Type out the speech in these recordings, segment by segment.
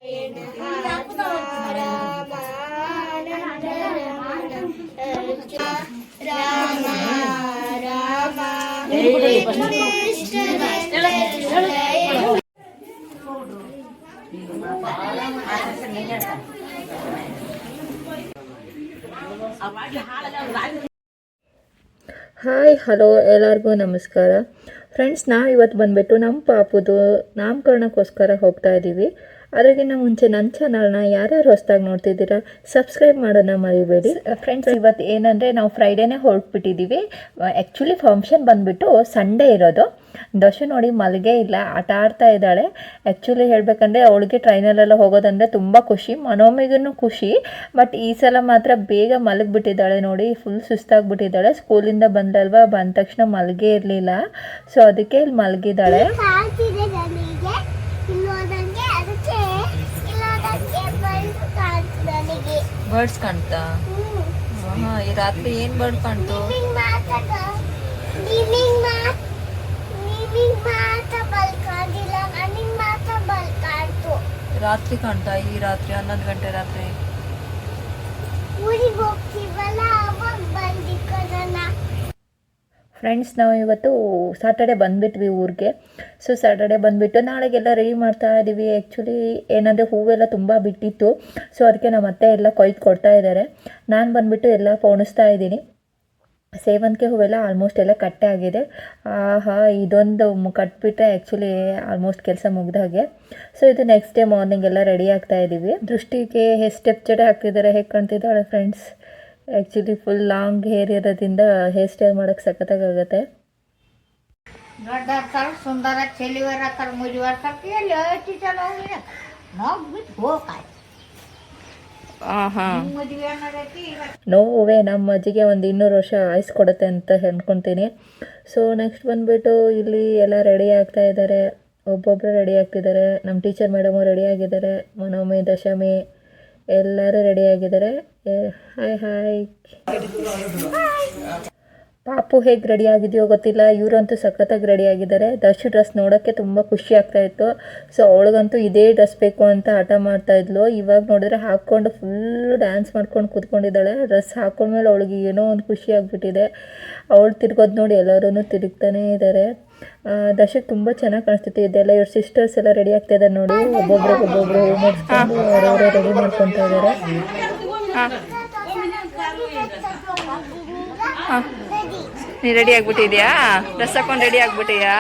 Hi hello ಎಲ್ಲರಿಗೂ ನಮಸ್ಕಾರ friends. ನಾವು ಇವತ್ತು ಬಂದುಬಿಟ್ಟು ನಮ್ಮ ಪಾಪುದು ನಾಮಕರಣಕ್ಕೋಸ್ಕರ ಹೋಗ್ತಾ ಇದ್ದೀವಿ. ಅದಕ್ಕಿಂತ ಮುಂಚೆ ನನ್ನ ಚಾನಲ್ನ ಯಾರ್ಯಾರು ಹೊಸದಾಗಿ ನೋಡ್ತಿದ್ದೀರಾ ಸಬ್ಸ್ಕ್ರೈಬ್ ಮಾಡೋಣ ಮರಿಬೇಡಿ. ಫ್ರೆಂಡ್ಸ್, ಇವತ್ತು ಏನಂದರೆ ನಾವು ಫ್ರೈಡೇನೇ ಹೊರಟ್ಬಿಟ್ಟಿದ್ದೀವಿ. ಆ್ಯಕ್ಚುಲಿ ಫಂಕ್ಷನ್ ಬಂದುಬಿಟ್ಟು ಸಂಡೇ ಇರೋದು. ದಶು ನೋಡಿ ಮಲಗೇ ಇಲ್ಲ, ಆಟ ಆಡ್ತಾ ಇದ್ದಾಳೆ. ಆ್ಯಕ್ಚುಲಿ ಹೇಳಬೇಕಂದ್ರೆ ಅವಳಿಗೆ ಟ್ರೈನಲ್ಲೆಲ್ಲ ಹೋಗೋದಂದರೆ ತುಂಬ ಖುಷಿ, ಮನೋಮಿಗೂ ಖುಷಿ. ಬಟ್ ಈ ಸಲ ಮಾತ್ರ ಬೇಗ ಮಲಗಿಬಿಟ್ಟಿದ್ದಾಳೆ ನೋಡಿ, ಫುಲ್ ಸುಸ್ತಾಗ್ಬಿಟ್ಟಿದ್ದಾಳೆ. ಸ್ಕೂಲಿಂದ ಬಂದ ತಕ್ಷಣ ಮಲಗೇ ಇರಲಿಲ್ಲ. ಸೊ ಅದಕ್ಕೆ ಇಲ್ಲಿ ಮಲಗಿದ್ದಾಳೆ. ಬರ್ಡ್ಸ್ ಕಾಣ್ತಾ? ಈ ರಾತ್ರಿ ಏನ್ ಬರ್ಡ್ ಕಾಣ್ತು? ರಾತ್ರಿ ಕಾಣ್ತಾ? ಈ ರಾತ್ರಿ 11 ಗಂಟೆ ರಾತ್ರಿ. ಫ್ರೆಂಡ್ಸ್, ನಾವು ಇವತ್ತು ಸಾಟರ್ಡೆ ಬಂದುಬಿಟ್ವಿ ಊರಿಗೆ. ಸೊ ಸಾಟರ್ಡೆ ಬಂದುಬಿಟ್ಟು ನಾಳೆಗೆಲ್ಲ ರೆಡಿ ಮಾಡ್ತಾ ಇದ್ದೀವಿ. ಆ್ಯಕ್ಚುಲಿ ಏನಂದರೆ ಹೂವೆಲ್ಲ ತುಂಬ ಬಿಟ್ಟಿತ್ತು. ಸೊ ಅದಕ್ಕೆ ನಮ್ಮ ಅತ್ತೆ ಎಲ್ಲ ಕೊಯ್ದು ಕೊಡ್ತಾ ಇದ್ದಾರೆ. ನಾನು ಬಂದುಬಿಟ್ಟು ಎಲ್ಲ ಪೋಣಿಸ್ತಾ ಇದ್ದೀನಿ. ಸೇವಂತಿಗೆ ಹೂವೆಲ್ಲ ಆಲ್ಮೋಸ್ಟ್ ಎಲ್ಲ ಕಟ್ಟೆ ಆಗಿದೆ. ಇದೊಂದು ಕಟ್ಬಿಟ್ರೆ ಆ್ಯಕ್ಚುಲಿ ಆಲ್ಮೋಸ್ಟ್ ಕೆಲಸ ಮುಗ್ದ ಹಾಗೆ. ಸೊ ಇದು ನೆಕ್ಸ್ಟ್ ಡೇ ಮಾರ್ನಿಂಗ್ ಎಲ್ಲ ರೆಡಿ ಆಗ್ತಾ ಇದ್ದೀವಿ. ದೃಷ್ಟಿಗೆ ಸ್ಟೆಪ್ ಜಡೆ ಹಾಕ್ತಿದ್ದಾರೆ, ಹೇಗೆ ಕಾಣ್ತಿದ್ದಾಳೆ friends. Actually full long hair ಇರೋದ್ರಿಂದ ಹೇರ್ ಸ್ಟೈಲ್ ಮಾಡೋಕ್ಕೆ ಸಖತ್ತಾಗುತ್ತೆ. ನೋವೇ ನಮ್ಮ ಅಜ್ಜಿಗೆ ಒಂದು 200 ವರ್ಷ ಆಯುಸ್ ಕೊಡುತ್ತೆ ಅಂತ ಅಂದ್ಕೊತೀನಿ. ಸೊ ನೆಕ್ಸ್ಟ್ ಬಂದುಬಿಟ್ಟು ಇಲ್ಲಿ ಎಲ್ಲ ರೆಡಿ ಆಗ್ತಾ ಇದ್ದಾರೆ, ಒಬ್ಬೊಬ್ಬರು ರೆಡಿ ಆಗ್ತಿದ್ದಾರೆ. ನಮ್ಮ ಟೀಚರ್ ಮೇಡಮು ರೆಡಿ ಆಗಿದ್ದಾರೆ, ಮನೋಮಿ, ದಶಮಿ ಎಲ್ಲರೂ ರೆಡಿ ಆಗಿದ್ದಾರೆ. Hi hi. ಪಾಪು ಹೇಗೆ ರೆಡಿ ಆಗಿದೆಯೋ ಗೊತ್ತಿಲ್ಲ, ಇವರಂತೂ ಸಖತ್ತಾಗಿ ರೆಡಿ ಆಗಿದ್ದಾರೆ. ದಶು ಡ್ರೆಸ್ ನೋಡೋಕ್ಕೆ ತುಂಬ ಖುಷಿ ಆಗ್ತಾಯಿತ್ತು. ಸೊ ಅವಳಿಗಂತೂ ಇದೇ ಡ್ರೆಸ್ ಬೇಕು ಅಂತ ಹಠ ಮಾಡ್ತಾಯಿದ್ಲು. ಇವಾಗ ನೋಡಿದ್ರೆ ಹಾಕ್ಕೊಂಡು ಫುಲ್ಲು ಡ್ಯಾನ್ಸ್ ಮಾಡ್ಕೊಂಡು ಕೂತ್ಕೊಂಡಿದ್ದಾಳೆ. ಡ್ರೆಸ್ ಹಾಕೊಂಡ್ಮೇಲೆ ಅವಳಿಗೆ ಏನೋ ಒಂದು ಖುಷಿ ಆಗಿಬಿಟ್ಟಿದೆ. ಅವಳು ತಿರ್ಗೋದು ನೋಡಿ ಎಲ್ಲರೂ ತಿರುಗ್ತಾನೇ ಇದ್ದಾರೆ. ದಶಕ್ಕೆ ತುಂಬ ಚೆನ್ನಾಗಿ ಕಾಣಿಸ್ತಿತ್ತು. ಇದೆಲ್ಲ ಇವ್ರ ಸಿಸ್ಟರ್ಸ್ ಎಲ್ಲ ರೆಡಿ ಆಗ್ತಾ ಇದ್ದಾರೆ ನೋಡಿ. ಒಬ್ಬೊಬ್ರು ಹೂ ಮಾಡಿಸ್ಕೊಂಡು ಅವರವರೇ ರೆಡಿ ಮಾಡ್ಕೊತಾ ಇದ್ದಾರೆ. ನೀ ರೆಡಿ ಆಗ್ಬಿಟ್ಟಿದ್ಯಾ? ಡ್ರೆಸ್ ಹಾಕೊಂಡು ರೆಡಿ ಆಗ್ಬಿಟ್ಟಿಯಾ?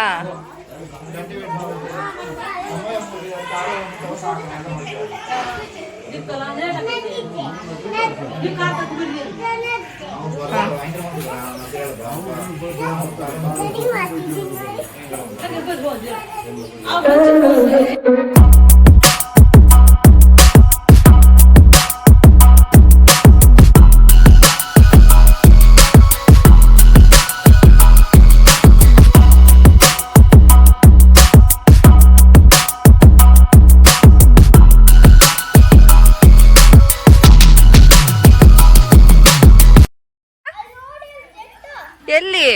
ಎಲ್ಲಿ?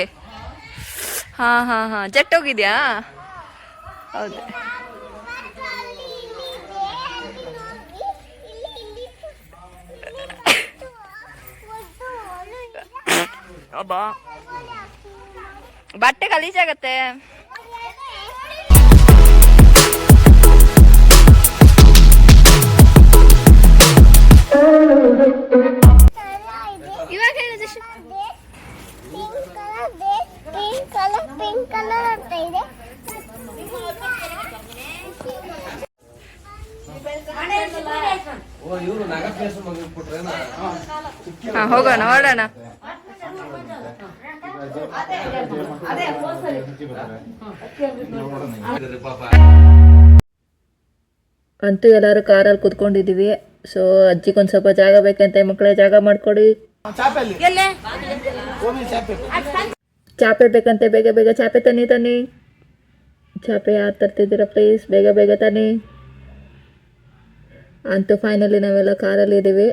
ಹಾಂ ಜೆಟ್ ಹೋಗಿದ್ಯಾ? ಹೌದು. ಅಬ್ಬಾ, ಬಟ್ಟೆ ಗಲೀಜಾಗತ್ತೆ. ಇವಾಗ ಹೇಳಿದ ಪಿಂಕ್ ಕಲರ್ ಅಂತ ಇದೆ. ಹೋಗೋಣ, ಹೊರಡೋಣ. ಅಂತೂ ಎಲ್ಲರೂ ಕಾರಲ್ಲಿ ಕುತ್ಕೊಂಡಿದ್ದೀವಿ. ಸೊ ಅಜ್ಜಿಗೊಂದು ಸ್ವಲ್ಪ ಜಾಗ ಬೇಕಂತೆ. ಮಕ್ಕಳೇ ಜಾಗ ಮಾಡ್ಕೊಡಿ. ಚಾಪೆ ಬೇಕಂತೆ, ಬೇಗ ಬೇಗ ಚಾಪೆ ತನ್ನಿ. ಚಾಪೆ ಯಾರು ತರ್ತಿದ್ದೀರಾ ಪ್ಲೀಸ್, ಬೇಗ ಬೇಗ ತನ್ನಿ. ಅಂತೂ ಫೈನಲಿ ನಾವೆಲ್ಲ ಕಾರಲ್ಲಿ ಇದ್ದೀವಿ.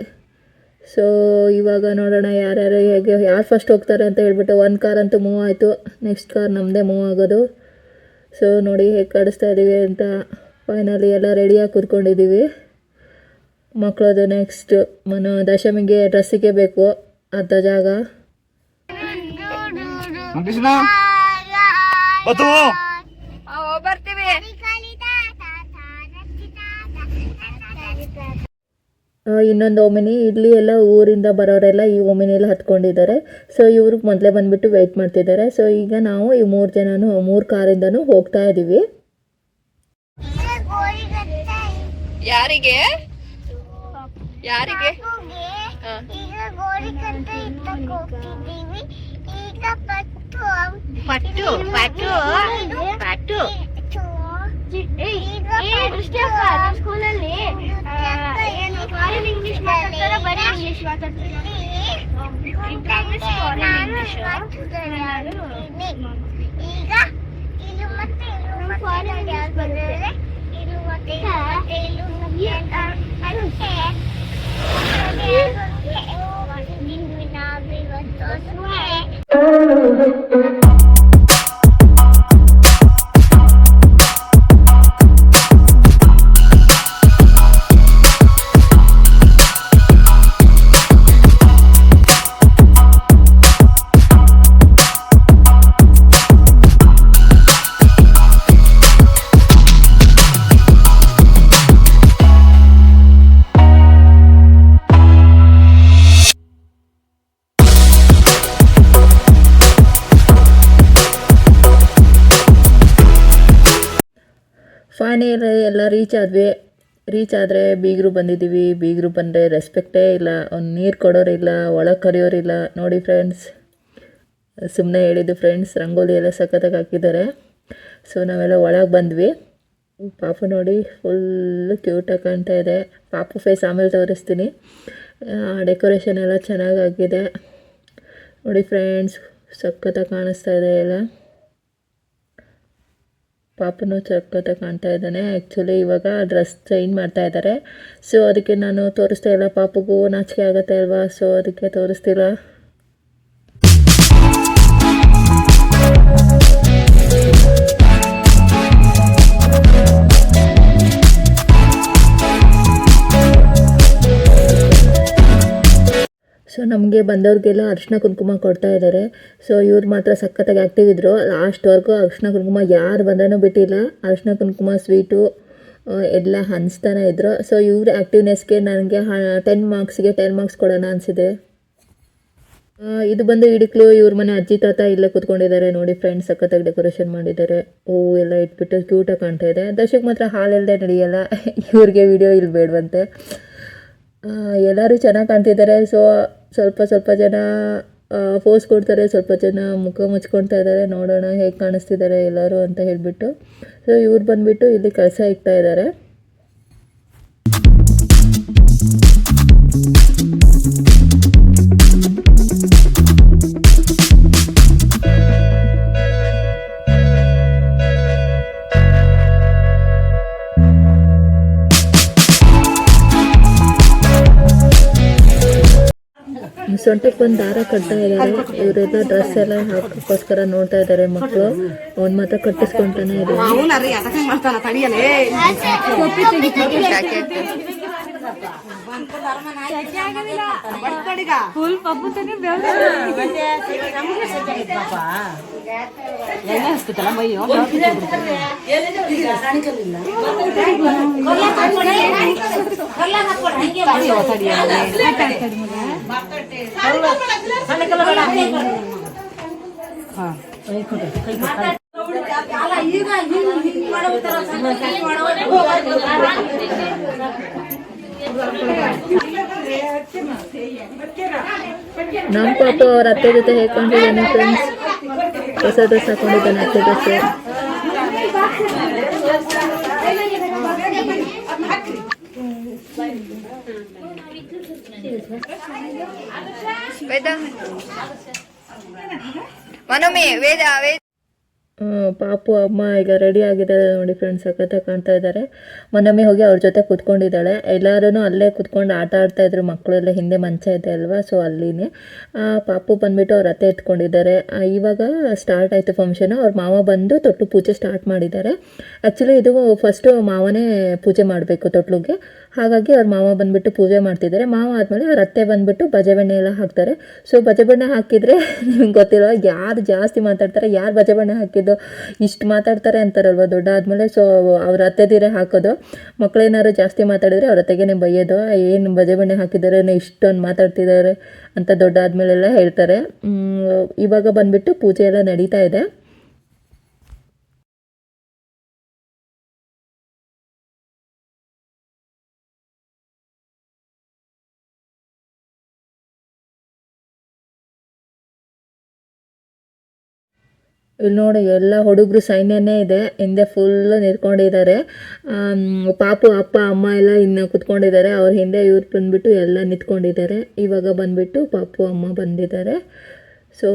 ಸೊ ಇವಾಗ ನೋಡೋಣ ಯಾರ್ಯಾರು ಹೇಗೆ ಯಾರು ಫಸ್ಟ್ ಹೋಗ್ತಾರೆ ಅಂತ ಹೇಳ್ಬಿಟ್ಟು. ಒಂದು ಕಾರ್ ಅಂತೂ ಮೂವ್ ಆಯಿತು, ನೆಕ್ಸ್ಟ್ ಕಾರ್ ನಮ್ಮದೇ ಮೂವ್ ಆಗೋದು. ಸೊ ನೋಡಿ ಹೇಗೆ ಕಾಡಿಸ್ತಾ ಇದ್ದೀವಿ ಅಂತ. ಫೈನಲಿ ಎಲ್ಲ ರೆಡಿಯಾಗಿ ಕೂತ್ಕೊಂಡಿದ್ದೀವಿ. ಮಕ್ಕಳದು ನೆಕ್ಸ್ಟ್ ದಶಮಿಗೆ ಡ್ರೆಸ್ಸಿಗೆ ಬೇಕು ಅರ್ಧ ಜಾಗ. ಬರ್ತೀವಿ. ಇನ್ನೊಂದು ಓಮಿನಿ, ಇಲ್ಲಿ ಎಲ್ಲ ಊರಿಂದ ಬರೋರೆಲ್ಲ ಈ ಓಮಿನಿಯಲ್ಲಿ ಹತ್ಕೊಂಡಿದ್ದಾರೆ. ಸೊ ಇವ್ರಿಗೆ ಮೊದಲೇ ಬಂದುಬಿಟ್ಟು ವೆಯ್ಟ್ ಮಾಡ್ತಿದ್ದಾರೆ. ಸೊ ಈಗ ನಾವು ಈ 3 ಜನನೂ 3 ಕಾರಿಂದನೂ ಹೋಗ್ತಾ ಇದ್ದೀವಿ. ಯಾರಿಗೆ ಯಾರಿಗೆ ಪಟ್ಟು ಪಟ್ಟು ಪಟ್ಟು ಸ್ಕೂಲಲ್ಲಿ ಇಂಗ್ಲಿಷ್ ಮಾತಾಡ್ತಾರೆ, ಬರೀ ಇಂಗ್ಲಿಷ್ ಮಾತಾಡ್ತಾರೆ. ಫೈನಲ್ ಎಲ್ಲ ರೀಚ್ ಆದರೆ ಬೀಗರು ಬಂದಿದ್ದೀವಿ. ಬೀಗರು ಬಂದರೆ ರೆಸ್ಪೆಕ್ಟೇ ಇಲ್ಲ, ಒಂದು ನೀರು ಕೊಡೋರಿಲ್ಲ, ಒಳಗೆ ಕರೆಯೋರಿಲ್ಲ. ನೋಡಿ ಫ್ರೆಂಡ್ಸ್, ಸುಮ್ಮನೆ ಹೇಳಿದ್ದು ಫ್ರೆಂಡ್ಸ್, ರಂಗೋಲಿ ಎಲ್ಲ ಸಖತ್ತಾಗಿ ಹಾಕಿದ್ದಾರೆ. ಸೊ ನಾವೆಲ್ಲ ಒಳಗೆ ಬಂದ್ವಿ. ಪಾಪು ನೋಡಿ ಫುಲ್ಲು ಕ್ಯೂಟಾಗಿ ಕಾಣ್ತಾ ಇದೆ. ಪಾಪು ಫೇಸ್ ಆಮೇಲೆ ತೋರಿಸ್ತೀನಿ. ಡೆಕೋರೇಷನ್ ಎಲ್ಲ ಚೆನ್ನಾಗಾಗಿದೆ ನೋಡಿ ಫ್ರೆಂಡ್ಸ್, ಸಖತ್ತಾಗಿ ಕಾಣಿಸ್ತಾ ಇದೆ ಎಲ್ಲ. ಪಾಪನೂ ಸಖತ್ತಾಗಿ ಕಾಣ್ತಾ ಇದ್ದಾನೆ. ಆ್ಯಕ್ಚುಲಿ ಇವಾಗ ಡ್ರೆಸ್ ಚೇಂಜ್ ಮಾಡ್ತಾ ಇದ್ದಾರೆ. ಸೊ ಅದಕ್ಕೆ ನಾನು ತೋರಿಸ್ತಾ ಇಲ್ಲ, ಪಾಪಗೂ ನಾಚಿಕೆ ಆಗುತ್ತೆ ಅಲ್ವಾ, ಸೊ ಅದಕ್ಕೆ ತೋರಿಸ್ತಿಲ್ಲ. ಸೊ ನಮಗೆ ಬಂದವ್ರಿಗೆಲ್ಲ ಅರಿಶಿನ ಕುಂಕುಮ ಕೊಡ್ತಾ ಇದ್ದಾರೆ. ಸೊ ಇವ್ರು ಮಾತ್ರ ಸಖತ್ತಾಗಿ ಆ್ಯಕ್ಟಿವ್ ಇದ್ದರು. ಲಾಸ್ಟ್ವರೆಗೂ ಅರಿಶಿನ ಕುಂಕುಮ ಯಾರು ಬಂದ್ರೂ ಬಿಟ್ಟಿಲ್ಲ. ಅರಿಶಿನ ಕುಂಕುಮ ಸ್ವೀಟು ಎಲ್ಲ ಹಂಚ್ತಾನೆ ಇದ್ದರು. ಸೊ ಇವ್ರ ಆ್ಯಕ್ಟಿವ್ನೆಸ್ಗೆ ನನಗೆ 10 ಮಾರ್ಕ್ಸ್ಗೆ 10 ಮಾರ್ಕ್ಸ್ ಕೊಡೋಣ ಅನಿಸಿದೆ. ಇದು ಬಂದು ಇಡಿಕ್ಲು. ಇವ್ರ ಮನೆ ಅಜ್ಜಿ ತಾತ ಇಲ್ಲೇ ಕೂತ್ಕೊಂಡಿದ್ದಾರೆ ನೋಡಿ ಫ್ರೆಂಡ್ಸ್, ಸಖತ್ತಾಗಿ ಡೆಕೋರೇಷನ್ ಮಾಡಿದ್ದಾರೆ. ಹೂವು ಎಲ್ಲ ಇಟ್ಬಿಟ್ಟು ಕ್ಯೂಟಾಗಿ ಕಾಣ್ತಾ ಇದೆ. ದರ್ಶಕ್ ಮಾತ್ರ ಹಾಲಿಲ್ಲದೆ ನಡೆಯಲ್ಲ, ಇವ್ರಿಗೆ ವಿಡಿಯೋ ಇಲ್ಲಿ ಬೇಡವಂತೆ. ಎಲ್ಲರೂ ಚೆನ್ನಾಗಿ ಕಾಣ್ತಿದ್ದಾರೆ. ಸೊ ಸ್ವಲ್ಪ ಜನ ಪೋಸ್ ಕೊಡ್ತಾರೆ, ಸ್ವಲ್ಪ ಜನ ಮುಖ ಮುಚ್ಕೊಳ್ತಾ ಇದ್ದಾರೆ. ನೋಡೋಣ ಹೇಗೆ ಕಾಣಿಸ್ತಿದ್ದಾರೆ ಎಲ್ಲರೂ ಅಂತ ಹೇಳಿಬಿಟ್ಟು. ಸೊ ಇವ್ರು ಬಂದುಬಿಟ್ಟು ಇಲ್ಲಿ ಕೆಲಸ ಇಕ್ತಾ ಇದ್ದಾರೆ. ಸೊಂಟಕ್ಕೆ ಬಂದು ದಾರ ಕಟ್ತಾ ಇದ್ದಾರೆ. ಇವರೆಲ್ಲ ಡ್ರೆಸ್ ಎಲ್ಲ ಹಾಕೋಸ್ಕರ ನೋಡ್ತಾ ಇದ್ದಾರೆ ಮಕ್ಕಳು. ಅವ್ನು ಮಾತ್ರ ಕಟ್ಟಿಸ್ಕೊಂತಾನೆ ಇದ್ದಾರೆ. ನಮ್ಮ ಪಾಪು ಅವ್ರ ಅತ್ತೆ ಜೊತೆ ಹೇಳ್ಕೊಂಡಿದ್ದಾನೆ ಫ್ರೆಂಡ್ಸ್. ಹೊಸ ಡ್ರೆಸ್ ಹಾಕೊಂಡಿದ್ದಾನೆ ಅತ್ತೆ ಡ್ರೆಸ್. ಪಾಪು ಅಮ್ಮ ಈಗ ರೆಡಿ ಆಗಿದ್ದಾರೆ ನೋಡಿ ಫ್ರೆಂಡ್ಸ್, ಸಖತ್ತಾಗಿ ಕಾಣ್ತಾ ಇದ್ದಾರೆ. ಮನಮ್ಮಿ ಹೋಗಿ ಅವ್ರ ಜೊತೆ ಕೂತ್ಕೊಂಡಿದ್ದಾಳೆ. ಎಲ್ಲರೂ ಅಲ್ಲೇ ಕೂತ್ಕೊಂಡು ಆಟ ಆಡ್ತಾ ಇದ್ರು ಮಕ್ಕಳೆಲ್ಲ. ಹಿಂದೆ ಮಂಚ ಇದೆ ಅಲ್ವಾ, ಸೊ ಅಲ್ಲಿನೇ ಪಾಪು ಬಂದುಬಿಟ್ಟು ಅವ್ರ ಅತ್ತೆ ಎತ್ಕೊಂಡಿದ್ದಾರೆ. ಇವಾಗ ಸ್ಟಾರ್ಟ್ ಆಯಿತು ಫಂಕ್ಷನು. ಅವ್ರ ಮಾವ ಬಂದು ತೊಟ್ಟು ಪೂಜೆ ಸ್ಟಾರ್ಟ್ ಮಾಡಿದ್ದಾರೆ. ಆ್ಯಕ್ಚುಲಿ ಇದು ಫಸ್ಟು ಮಾವನೇ ಪೂಜೆ ಮಾಡಬೇಕು ತೊಟ್ಲಿಗೆ, ಹಾಗಾಗಿ ಅವ್ರ ಮಾವ ಬಂದುಬಿಟ್ಟು ಪೂಜೆ ಮಾಡ್ತಿದ್ದಾರೆ. ಮಾವ ಆದಮೇಲೆ ಅವ್ರ ಅತ್ತೆ ಬಂದುಬಿಟ್ಟು ಬಜೆ ಬೆಣ್ಣೆ ಎಲ್ಲ ಹಾಕ್ತಾರೆ. ಸೊ ಬಜೆ ಬೆಣ್ಣೆ ಹಾಕಿದರೆ ನಿಮ್ಗೆ ಗೊತ್ತಿಲ್ಲ ಯಾರು ಜಾಸ್ತಿ ಮಾತಾಡ್ತಾರೆ, ಯಾರು ಬಜೆ ಬೆಣ್ಣೆ ಹಾಕಿದ್ದು ಇಷ್ಟು ಮಾತಾಡ್ತಾರೆ ಅಂತಾರಲ್ವ ದೊಡ್ಡ ಆದಮೇಲೆ. ಸೊ ಅವ್ರ ಅತ್ತೆದಿರೇ ಹಾಕೋದು. ಮಕ್ಕಳೇನಾದ್ರು ಜಾಸ್ತಿ ಮಾತಾಡಿದರೆ ಅವ್ರ ಅತ್ತೆಗೇ ಬೈಯೋದು, ಏನು ಬಜೆ ಬೆಣ್ಣೆ ಹಾಕಿದ್ದಾರೆ ಇಷ್ಟೊಂದು ಮಾತಾಡ್ತಿದ್ದಾರೆ ಅಂತ ದೊಡ್ಡ ಆದಮೇಲೆಲ್ಲ ಹೇಳ್ತಾರೆ. ಇವಾಗ ಬಂದುಬಿಟ್ಟು ಪೂಜೆ ಎಲ್ಲ ನಡೀತಾ ಇದೆ. ಇಲ್ಲಿ ನೋಡಿ ಎಲ್ಲ ಹುಡುಗರು ಸೈನ್ಯನೇ ಇದೆ, ಹಿಂದೆ ಫುಲ್ಲು ನಿಂತ್ಕೊಂಡಿದ್ದಾರೆ. ಪಾಪು ಅಪ್ಪ ಅಮ್ಮ ಎಲ್ಲ ಇನ್ನು ಕುತ್ಕೊಂಡಿದ್ದಾರೆ, ಅವ್ರ ಹಿಂದೆ ಇವ್ರು ಬಂದುಬಿಟ್ಟು ಎಲ್ಲ ನಿಂತ್ಕೊಂಡಿದ್ದಾರೆ. ಇವಾಗ ಬಂದುಬಿಟ್ಟು ಪಾಪು ಅಮ್ಮ ಬಂದಿದ್ದಾರೆ. ಸೊ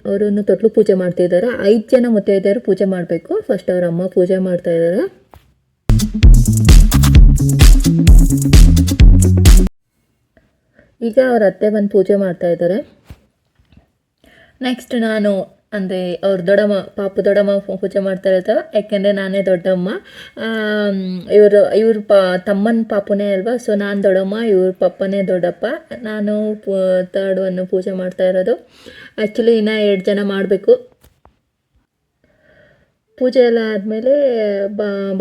ಅವರನ್ನು ತೊಟ್ಲು ಪೂಜೆ ಮಾಡ್ತಿದ್ದಾರೆ. 5 ಜನ ಮುತ್ತೈದೆಯರು ಪೂಜೆ ಮಾಡಬೇಕು. ಫಸ್ಟ್ ಅವ್ರ ಅಮ್ಮ ಪೂಜೆ ಮಾಡ್ತಾಯಿದ್ದಾರೆ. ಈಗ ಅವ್ರ ಅತ್ತೆ ಬಂದು ಪೂಜೆ ಮಾಡ್ತಾಯಿದ್ದಾರೆ. ನೆಕ್ಸ್ಟ್ ನಾನು ಅಂದರೆ ಅವ್ರ ದೊಡ್ಡಮ್ಮ, ಪಾಪು ದೊಡ್ಡಮ್ಮ ಪೂಜೆ ಮಾಡ್ತಾ ಇರ್ತಾರೆ. ಯಾಕೆಂದರೆ ನಾನೇ ದೊಡ್ಡಮ್ಮ, ಇವ್ರ ತಮ್ಮನ ಪಾಪುನೇ ಅಲ್ವಾ. ಸೊ ನಾನು ದೊಡ್ಡಮ್ಮ, ಇವ್ರ ಪಪ್ಪನೇ ದೊಡ್ಡಪ್ಪ. ನಾನು ತರ್ಡವನ್ನು ಪೂಜೆ ಮಾಡ್ತಾ ಇರೋದು. ಆ್ಯಕ್ಚುಲಿ ಇನ್ನೂ 2 ಜನ ಮಾಡಬೇಕು. ಪೂಜೆ ಎಲ್ಲ ಆದಮೇಲೆ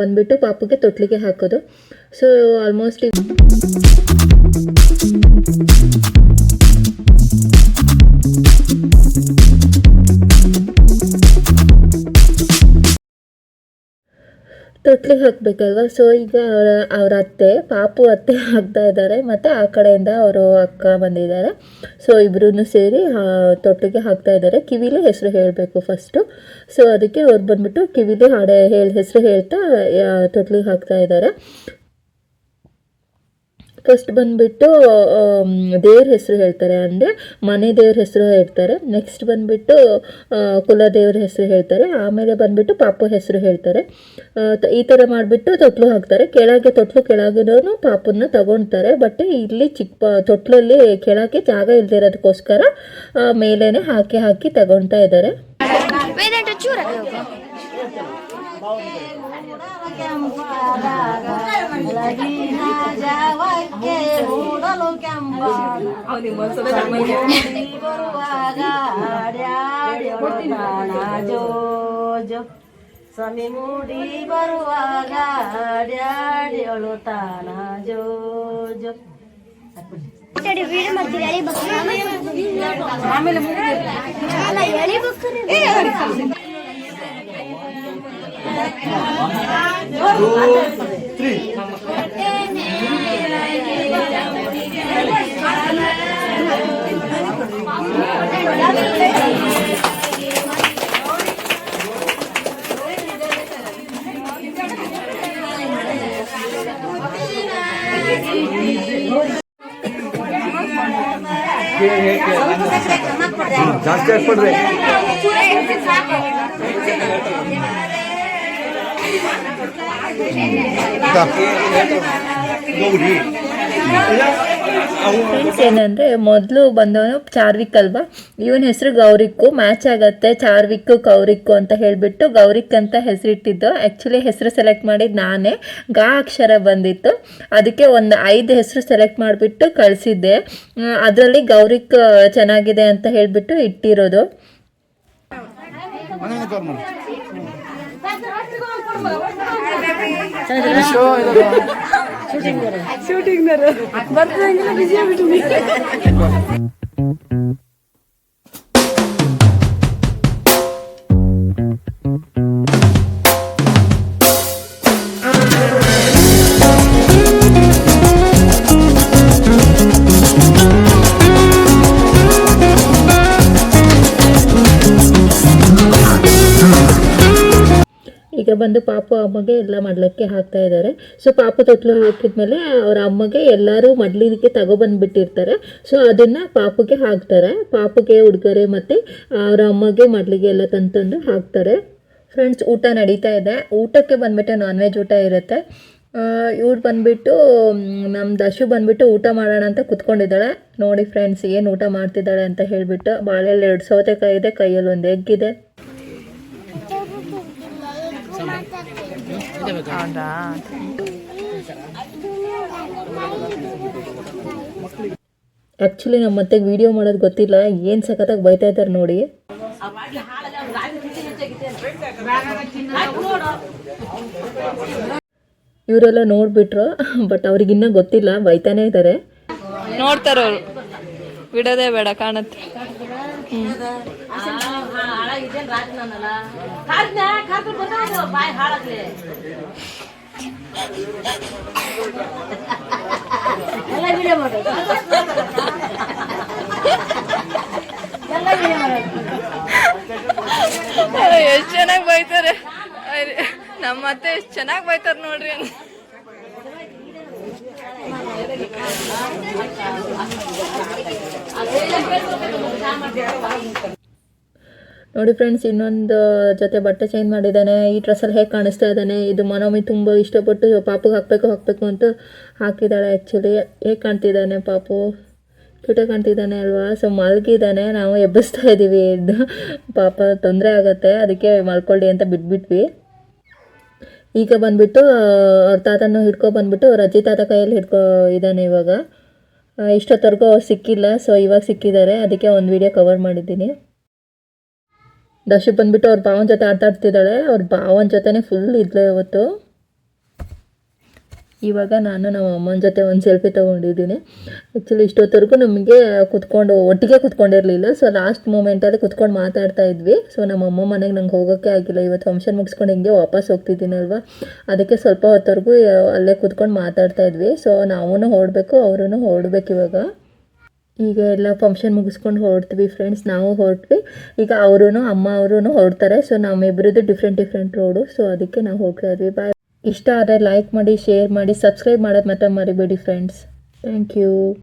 ಬಂದುಬಿಟ್ಟು ಪಾಪುಗೆ ತೊಟ್ಲಿಗೆ ಹಾಕೋದು. ಸೊ ಆಲ್ಮೋಸ್ಟ್ ತೊಟ್ಲಿಗೆ ಹಾಕಬೇಕಲ್ವ. ಸೊ ಈಗ ಅವ್ರ ಅತ್ತೆ, ಪಾಪು ಅತ್ತೆ ಹಾಕ್ತಾ ಇದ್ದಾರೆ, ಮತ್ತು ಆ ಕಡೆಯಿಂದ ಅವರು ಅಕ್ಕ ಬಂದಿದ್ದಾರೆ. ಸೊ ಇಬ್ಬರೂ ಸೇರಿ ತೊಟ್ಲಿಗೆ ಹಾಕ್ತಾ ಇದ್ದಾರೆ. ಕಿವಿಲೇ ಹೆಸರು ಹೇಳಬೇಕು ಫಸ್ಟು. ಸೊ ಅದಕ್ಕೆ ಅವ್ರು ಬಂದುಬಿಟ್ಟು ಕಿವಿಲೇ ಹೆಸರು ಹೇಳ್ತಾ ತೊಟ್ಲಿಗೆ ಹಾಕ್ತಾ ಇದ್ದಾರೆ. ಫಸ್ಟ್ ಬಂದುಬಿಟ್ಟು ದೇವ್ರ ಹೆಸರು ಹೇಳ್ತಾರೆ, ಅಂದರೆ ಮನೆ ದೇವ್ರ ಹೆಸರು ಹೇಳ್ತಾರೆ. ನೆಕ್ಸ್ಟ್ ಬಂದುಬಿಟ್ಟು ಕುಲದೇವ್ರ ಹೆಸರು ಹೇಳ್ತಾರೆ. ಆಮೇಲೆ ಬಂದುಬಿಟ್ಟು ಪಾಪು ಹೆಸರು ಹೇಳ್ತಾರೆ. ಈ ಥರ ಮಾಡಿಬಿಟ್ಟು ತೊಟ್ಲು ಹಾಕ್ತಾರೆ. ತೊಟ್ಲು ಕೆಳಗಿನೂ ಪಾಪನ್ನ ತಗೊಳ್ತಾರೆ. ಬಟ್ ಇಲ್ಲಿ ತೊಟ್ಲಲ್ಲಿ ಕೆಳಗೆ ಜಾಗ ಇಲ್ದಿರೋದಕ್ಕೋಸ್ಕರ ಮೇಲೇ ಹಾಕಿ ತಗೊಳ್ತಾ ಇದ್ದಾರೆ. ಸ್ವಾಮಿ ಮೂಡಿ ಬರುವಾಗ ಡ್ಯಾಡಿ ಅಳುತ್ತಾನ ಜೋ ಜೋ. ಆಮೇಲೆ ಜಾಸ್ತಿ ಹಾಕ್ಬಿಡ್ರಿ. ಏನಂದರೆ ಮೊದಲು ಬಂದವನು ಚಾರ್ವಿಕ್ ಅಲ್ವಾ, ಇವನ ಹೆಸರು ಗೌರಿಕ್ಕು. ಮ್ಯಾಚ್ ಆಗುತ್ತೆ ಚಾರ್ವಿಕ್ಕು ಗೌರಿಕ್ಕು ಅಂತ ಹೇಳಿಬಿಟ್ಟು ಗೌರಿಕ್ ಅಂತ ಹೆಸರಿಟ್ಟಿದ್ದು. ಆ್ಯಕ್ಚುಲಿ ಹೆಸರು ಸೆಲೆಕ್ಟ್ ಮಾಡಿದ್ದು ನಾನೇ, ಗಾ ಅಕ್ಷರ ಬಂದಿತ್ತು. ಅದಕ್ಕೆ ಒಂದು 5 ಹೆಸರು ಸೆಲೆಕ್ಟ್ ಮಾಡಿಬಿಟ್ಟು ಕಳಿಸಿದ್ದೆ. ಅದರಲ್ಲಿ ಗೌರಿಕ್ ಚೆನ್ನಾಗಿದೆ ಅಂತ ಹೇಳಿಬಿಟ್ಟು ಇಟ್ಟಿರೋದು. ಶೂಟಿಂಗ್ ಬರ್ತದಂಗಿಲ್ಲ ಬಿಸಿ ಆಗ್ಬಿಟ್ಟು. ಈಗ ಬಂದು ಪಾಪು ಅಮ್ಮಗೆ ಎಲ್ಲ ಮಡ್ಲಕ್ಕೆ ಹಾಕ್ತಾ ಇದ್ದಾರೆ. ಸೊ ಪಾಪು ತೊಟ್ಲು ಹಾಕಿದ್ಮೇಲೆ ಅವರ ಅಮ್ಮಗೆ ಎಲ್ಲರೂ ಮಡ್ಲಿಗೆ ತಗೊಬಂದ್ಬಿಟ್ಟಿರ್ತಾರೆ. ಸೊ ಅದನ್ನು ಪಾಪುಗೆ ಹಾಕ್ತಾರೆ. ಪಾಪುಗೆ ಉಡುಗೊರೆ ಮತ್ತು ಅವರ ಅಮ್ಮಗೆ ಮಡ್ಲಿಗೆ ಎಲ್ಲ ತಂದು ಹಾಕ್ತಾರೆ. ಫ್ರೆಂಡ್ಸ್, ಊಟ ನಡೀತಾ ಇದೆ. ಊಟಕ್ಕೆ ಬಂದುಬಿಟ್ಟು ನಾನ್ ವೆಜ್ ಊಟ ಇರುತ್ತೆ. ಇವ್ರು ಬಂದುಬಿಟ್ಟು ನಮ್ಮ ದಶು ಬಂದುಬಿಟ್ಟು ಊಟ ಮಾಡೋಣ ಅಂತ ಕುತ್ಕೊಂಡಿದ್ದಾಳೆ. ನೋಡಿ ಫ್ರೆಂಡ್ಸ್, ಏನು ಊಟ ಮಾಡ್ತಿದ್ದಾಳೆ ಅಂತ ಹೇಳಿಬಿಟ್ಟು. ಬಾಳೆಯಲ್ಲಿ 2 ಸೌತೆಕಾಯಿ ಇದೆ, ಕೈಯಲ್ಲಿ ಒಂದು ಎಗ್ ಇದೆ. ಹೌದಾ? ಆ್ಯಕ್ಚುಲಿ ನಮ್ಮ ಮತ್ತೆಗೆ ವೀಡಿಯೋ ಮಾಡೋದು ಗೊತ್ತಿಲ್ಲ, ಏನು ಸಖತ್ತಾಗಿ ಬೈತಾ ಇದ್ದಾರೆ ನೋಡಿ. ಇವರೆಲ್ಲ ನೋಡ್ಬಿಟ್ರು, ಬಟ್ ಅವ್ರಿಗಿನ್ನೂ ಗೊತ್ತಿಲ್ಲ, ಬೈತಾನೇ ಇದ್ದಾರೆ. ನೋಡ್ತಾರೆ ಅವರು, ಬಿಡೋದೇ ಬೇಡ ಕಾಣತ್ತೆ. ಎಷ್ಟು ಚೆನ್ನಾಗಿ ಬೈತಾರೆ ನಮ್ಮ ಅತ್ತೆ, ಎಷ್ಟು ಚೆನ್ನಾಗಿ ಬೈತಾರೆ ನೋಡ್ರಿ ಅಂತ. ನೋಡಿ ಫ್ರೆಂಡ್ಸ್, ಇನ್ನೊಂದು ಜೊತೆ ಬಟ್ಟೆ ಚೇಂಜ್ ಮಾಡಿದ್ದಾನೆ. ಈ ಡ್ರೆಸ್ಸಲ್ಲಿ ಹೇಗೆ ಕಾಣಿಸ್ತಾ ಇದ್ದಾನೆ, ಇದು ಮನೋಮಿ ತುಂಬ ಇಷ್ಟಪಟ್ಟು ಪಾಪುಗೆ ಹಾಕಬೇಕು ಅಂತ ಹಾಕಿದ್ದಾಳೆ. ಆ್ಯಕ್ಚುಲಿ ಹೇಗೆ ಕಾಣ್ತಿದ್ದಾನೆ ಪಾಪು, ಕ್ಯೂಟಾಗಿ ಕಾಣ್ತಿದ್ದಾನೆ ಅಲ್ವಾ. ಸೊ ಮಲಗಿದ್ದಾನೆ, ನಾವು ಎಬ್ಬಿಸ್ತಾ ಇದ್ದೀವಿ. ಎದ್ದು ಪಾಪ ತೊಂದರೆ ಆಗುತ್ತೆ, ಅದಕ್ಕೆ ಮಲ್ಕೊಳ್ಳಿ ಅಂತ ಬಿಟ್ಬಿಟ್ವಿ. ಈಗ ಬಂದುಬಿಟ್ಟು ಅವ್ರ ತಾತನ ಹಿಡ್ಕೊಬಂದ್ಬಿಟ್ಟು ಅವ್ರ ಅಜ್ಜಿ ತಾತ ಕೈಯಲ್ಲಿ ಇದ್ದಾನೆ ಇವಾಗ. ಇಷ್ಟೊತ್ತವರೆಗೂ ಅವ್ರು ಸಿಕ್ಕಿಲ್ಲ, ಸೊ ಇವಾಗ ಸಿಕ್ಕಿದ್ದಾರೆ, ಅದಕ್ಕೆ ಒಂದು ವಿಡಿಯೋ ಕವರ್ ಮಾಡಿದ್ದೀನಿ. ದಶು ಬಂದುಬಿಟ್ಟು ಅವ್ರ ಭಾವನ ಜೊತೆ ಆಡ್ತಿದ್ದಾಳೆ. ಅವ್ರ ಭಾವನ ಜೊತೆನೇ ಫುಲ್ ಇದ್ಲು ಇವತ್ತು. ಇವಾಗ ನಾನು ನಮ್ಮ ಅಮ್ಮನ ಜೊತೆ ಒಂದು ಸೆಲ್ಫಿ ತೊಗೊಂಡಿದ್ದೀನಿ. ಆ್ಯಕ್ಚುಲಿ ಇಷ್ಟೊತ್ತವರೆಗೂ ನಮಗೆ ಒಟ್ಟಿಗೆ ಕುತ್ಕೊಂಡಿರಲಿಲ್ಲ. ಸೊ ಲಾಸ್ಟ್ ಮೂಮೆಂಟಲ್ಲಿ ಕುತ್ಕೊಂಡು ಮಾತಾಡ್ತಾ ಇದ್ವಿ. ಸೊ ನಮ್ಮ ಅಮ್ಮ ಮನೆಗೆ ನಂಗೆ ಹೋಗೋಕ್ಕೆ ಆಗಿಲ್ಲ. ಇವತ್ತು ಫಂಕ್ಷನ್ ಮುಗಿಸ್ಕೊಂಡು ಹಿಂಗೆ ವಾಪಸ್ ಹೋಗ್ತಿದ್ದೀನಲ್ವ, ಅದಕ್ಕೆ ಸ್ವಲ್ಪ ಹೊತ್ತವರೆಗೂ ಅಲ್ಲೇ ಕುತ್ಕೊಂಡು ಮಾತಾಡ್ತಾ ಇದ್ವಿ. ಸೊ ನಾವೂ ಹೊರಡಬೇಕು, ಅವರೂ ಹೊರಡ್ಬೇಕು ಇವಾಗ. ಈಗ ಎಲ್ಲ ಫಂಕ್ಷನ್ ಮುಗಿಸ್ಕೊಂಡು ಹೊರಡ್ತೀವಿ ಫ್ರೆಂಡ್ಸ್. ನಾವು ಹೊರಟ್ವಿ, ಈಗ ಅವರೂ ಅಮ್ಮ ಅವರೂ ಹೊರಡ್ತಾರೆ. ಸೊ ನಮ್ಮಿಬ್ಬರದ್ದು ಡಿಫ್ರೆಂಟ್ ರೋಡು. ಸೊ ಅದಕ್ಕೆ ನಾವು ಹೋಗ್ತಾ ಇದ್ವಿ. ಬಾಯ್. ಇಷ್ಟ ಆದರೆ ಲೈಕ್ ಮಾಡಿ, ಶೇರ್ ಮಾಡಿ, ಸಬ್ಸ್ಕ್ರೈಬ್ ಮಾಡೋದು ಮಾತ್ರ ಮರಿಬೇಡಿ ಫ್ರೆಂಡ್ಸ್. Thank you.